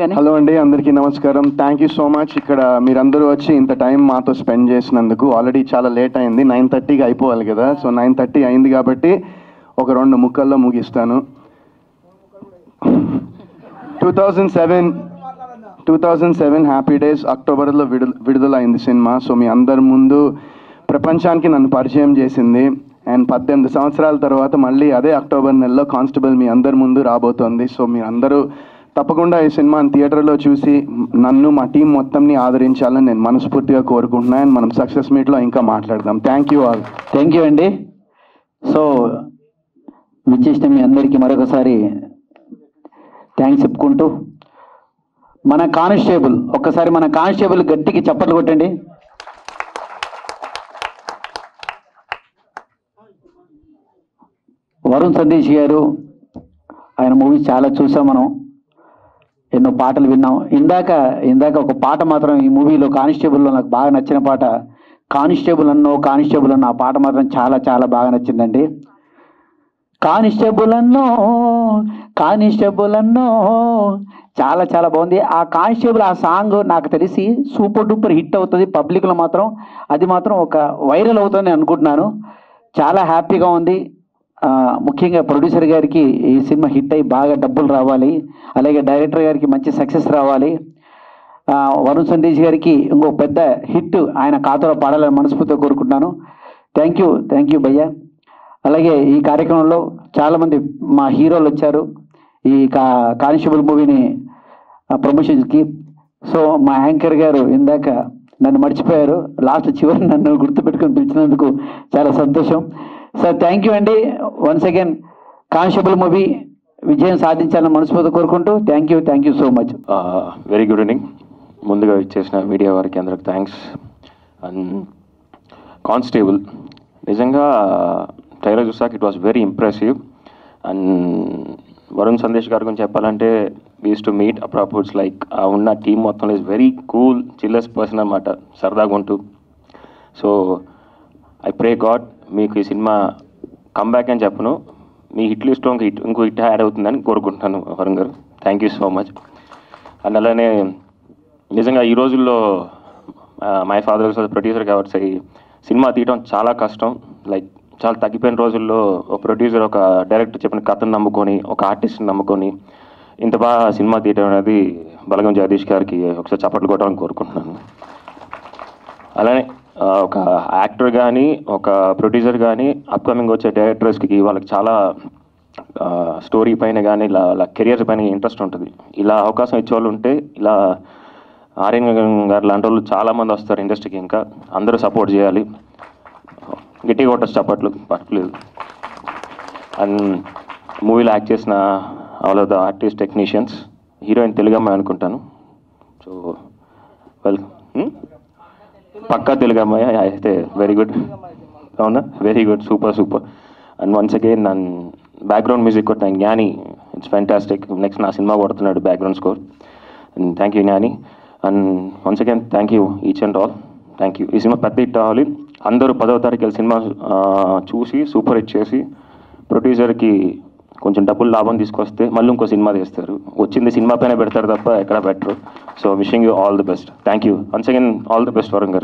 Hello అండి, అందరికీ నమస్కారం. Thank you so much. ఇక్కడ మీరందరూ వచ్చి ఇంత టైం మాతో స్పెండ్ చేసినందుకు. ఆల్రెడీ చాలా లేట్ అయింది, 9:30కి అయిపోవాలి కదా. సో 9:30 అయింది కాబట్టి ఒక 2 ముక్కల్లో ముగిస్తాను. 2007 హ్యాపీ డేస్ అక్టోబర్లో విడుదలైంది సినిమా. సో మీ అందరి ముందు ప్రపంచానికి నన్ను పరిచయం చేసింది. అండ్ 18 సంవత్సరాల తర్వాత మళ్ళీ అదే అక్టోబర్ నెలలో కానిస్టేబుల్ మీ అందరి ముందు రాబోతోంది. సో మీరందరూ తప్పకుండా ఈ సినిమాని థియేటర్లో చూసి నన్ను మా టీం మొత్తంని ఆదరించాలని నేను మనస్ఫూర్తిగా కోరుకుంటున్నాను. అండ్ మనం సక్సెస్ మీట్లో ఇంకా మాట్లాడదాం. Thank you all. Thank you అండి. సో విచ్చేసిన మీ అందరికీ మరొకసారి థ్యాంక్స్ చెప్పుకుంటూ మన కానిస్టేబుల్, ఒక్కసారి మన కానిస్టేబుల్ గట్టికి చప్పట్లు కొట్టండి. వరుణ్ సందేశ్ గారు, ఆయన మూవీ చాలా చూసాం మనం, ఎన్నో పాటలు విన్నాం. ఇందాక ఒక పాట మాత్రం ఈ మూవీలో కానిస్టేబుల్లో నాకు బాగా నచ్చిన పాట, కానిస్టేబుల్ అన్నో ఆ పాట మాత్రం చాలా చాలా బాగా నచ్చిందండి. కానిస్టేబుల్ అన్నో చాలా చాలా బాగుంది. ఆ కానిస్టేబుల్ ఆ సాంగ్ నాకు తెలిసి సూపర్ డూపర్ హిట్ అవుతుంది పబ్లిక్లో మాత్రం. అది మాత్రం ఒక వైరల్ అవుతుంది అనుకుంటున్నాను. చాలా హ్యాపీగా ఉంది. ముఖ్యంగా ప్రొడ్యూసర్ గారికి ఈ సినిమా హిట్ అయ్యి బాగా డబ్బులు రావాలి, అలాగే డైరెక్టర్ గారికి మంచి సక్సెస్ రావాలి. వరుణ్ సందేశ్ గారికి ఇంకో పెద్ద హిట్ ఆయన ఖాతాలో పాడాలని మనస్ఫూర్తిగా కోరుకుంటున్నాను. థ్యాంక్ యూ భయ్యా. అలాగే ఈ కార్యక్రమంలో చాలామంది మా హీరోలు వచ్చారు ఈ కానిస్టేబుల్ మూవీని ప్రమోషన్స్కి. సో మా యాంకర్ గారు ఇందాక నన్ను మర్చిపోయారు, లాస్ట్ చివరి నన్ను గుర్తుపెట్టుకొని పిలిచినందుకు చాలా సంతోషం. సార్ థ్యాంక్ యూ అండి. వన్స్ అగైన్ కానిస్టేబుల్ మూవీ విజయం సాధించాలని మనస్ఫూర్తిగా కోరుకుంటూ thank you so much. Very good evening. ముందుగా ఇచ్చేసిన మీడియా వారికి అందరికి థ్యాంక్స్. అండ్ కానిస్టేబుల్ నిజంగా ట్రైలర్ చూసాక it was very impressive. And Varun Sandesh గారి గురించి చెప్పాలంటే వీ యూస్ టు మీట్ అప్రాపోర్ట్స్ లైక్ ఉన్న టీమ్ మొత్తం is very cool chillest person అన్నమాట, సరదాగా ఉంటూ. సో ఐ ప్రే గాడ్ మీకు ఈ సినిమా కమ్బ్యాక్ అని చెప్పను, మీ హిట్ లిస్ట్లో ఇంకో హిట్ యాడ్ అవుతుందని కోరుకుంటున్నాను వరుణ్ గారు. Thank you so much. And అలానే నిజంగా ఈ రోజుల్లో మై ఫాదర్ ప్రొడ్యూసర్ కాబట్టి సినిమా తీయడం చాలా కష్టం. లైక్ చాలా తగ్గిపోయిన రోజుల్లో ఒక ప్రొడ్యూసర్ ఒక డైరెక్టర్ చెప్పిన కథను నమ్ముకొని, ఒక ఆర్టిస్ట్ని నమ్ముకొని ఇంత బాగా సినిమా తీయడం అనేది బలగం జగదీష్ గారికి ఒకసారి చప్పట్లు కొట్టాలని కోరుకుంటున్నాను. అలానే ఒక యాక్టర్ కానీ ఒక ప్రొడ్యూసర్ కానీ అప్కమింగ్ వచ్చే డైరెక్టర్స్కి వాళ్ళకి చాలా స్టోరీ పైన కానీ ఇలా కెరియర్స్ పైన ఇంట్రెస్ట్ ఉంటుంది. ఇలా అవకాశం ఇచ్చేవాళ్ళు ఉంటే, ఇలా ఆర్యన్ గారు లాంటి వాళ్ళు చాలామంది వస్తారు ఇండస్ట్రీకి. ఇంకా అందరూ సపోర్ట్ చేయాలి. గట్టిగా కొట్టచ్చు చప్పట్లు, పట్టలేదు. అండ్ మూవీలో యాక్ట్ చేసిన all of the artist technicians, heroine Telugu అమ్మాయి అనుకుంటాను. సో పక్కా తెలుగు అమ్మాయి అయితే వెరీ గుడ్. అవునా, very good, super. And once again నన్ను బ్యాక్గ్రౌండ్ మ్యూజిక్ కొట్టిన జ్ఞాని, ఇట్స్ ఫ్యాంటాస్టిక్. నెక్స్ట్ నా సినిమా కొడుతున్నాడు background score. And thank you Gnani. And once again thank you each and all. Thank you. ఈ సినిమా పెద్ద హిట్ అవ్వాలి. అందరూ 10వ తారీఖు సినిమా చూసి సూపర్ హిట్ చేసి ప్రొడ్యూసర్కి కొంచెం డబ్బులు లాభం తీసుకొస్తే మళ్ళీ ఇంకో సినిమా తీస్తారు. వచ్చింది సినిమా పైన పెడతారు తప్ప ఎక్కడ పెట్టరు. So wishing you all the best. Thank you once again. All the best Varun గారు.